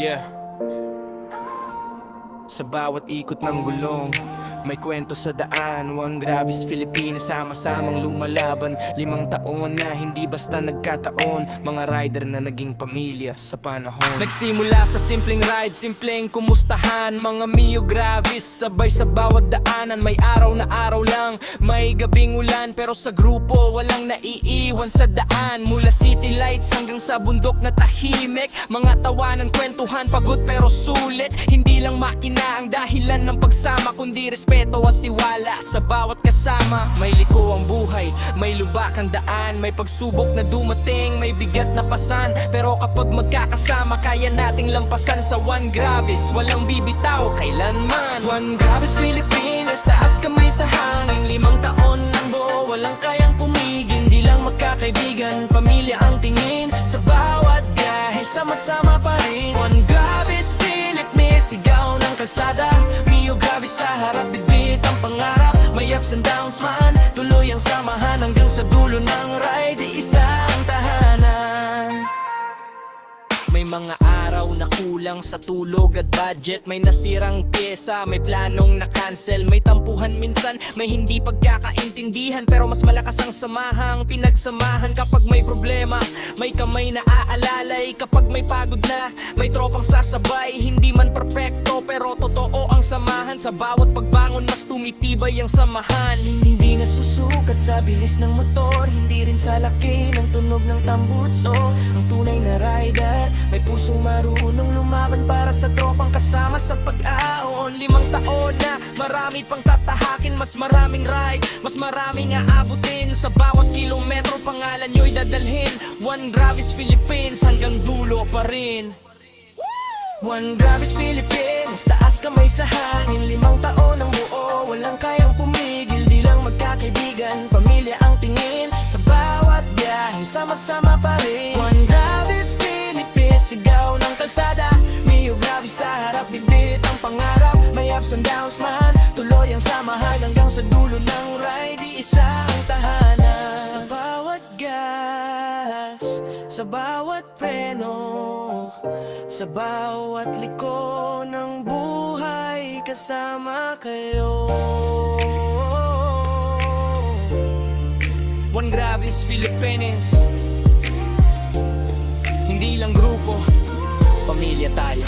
Yeah. Sa bawat ikot ng gulong may kwento sa daan. One Gravis Philippines, sama-samang lumalaban. 5 taon na hindi basta nagkataon. Mga rider na naging pamilya sa panahon. Nagsimula sa simpleng ride, simpleng kumustahan. Mga Mio Gravis, sabay sa bawat daanan. May araw na araw lang, may gabing ulan. Pero sa grupo, walang naiiwan sa daan. Mula city lights hanggang sa bundok na tahimik. Mga tawanan, kwentuhan, pagod pero sulit. Hindi lang makina ang dahilan ng pagsama, kundi respeto at tiwala sa bawat kasama. May liko ang buhay, may lubak ang daan. May pagsubok na dumating, may bigat na pasan. Pero kapag magkakasama, kaya nating lampasan. Sa One Gravis, walang bibitaw kailanman. One Gravis Philippines, taas kamay sa hangin. 5 taon ng buo, walang kayang pumigil. Di lang magkakaibigan, pamilya ang tingin. Sa bawat biyahe, sama-sama pa rin. One Gravis Philippines, sigaw ng kalsada. Mio Gravis sa harap, bitbit ang pangarap. May ups and downs man, tuloy ang samahan. Hanggang sa dulo ng ride, isa ang tahanan. May mga araw na kulang sa tulog at budget. May nasirang pyesa, may planong na-cancel. May tampuhan minsan, may hindi pagkakaintindihan. Pero mas malakas ang samahang pinagsamahan. Kapag may problema, may kamay na aalalay. Kapag may pagod na, may tropang sasabay. Hindi man perfecto, pero totoo ang samahan. Sa bawat pagbangon, mas tumitibay ang samahan. Hindi nasusukat sa bilis ng motor, hindi rin sa laki ng tunog ng tambutso. Ang tunay na rider, may pusong marunong lumaban para sa tropang kasama sa pag-aon. 5 taon na, marami pang tatahakin. Mas maraming ride, mas maraming aabutin. Sa bawat kilometro, pangalan nyo'y dadalhin. One Gravis Philippines, hanggang dulo pa rin. One Gravis Philippines, taas kamay sa hangin. 5 taon ang buo, walang kayang pumigil. Di lang magkakaibigan, pamilya ang tingin. Sa bawat biyahe, sama-sama pa rin. One Gravis Philippines, sigaw ng kalsada. Mio Gravis sa harap, bitbit ang pangarap. May ups and downs man, tuloy ang samahan. Hanggang sa dulo ng ride, isa ang tahanan. Sa bawat gas, sa bawat preno, sa bawat liko ng buhay, kasama kayo. One Gravis Philippines, hindi lang grupo, pamilya tayo.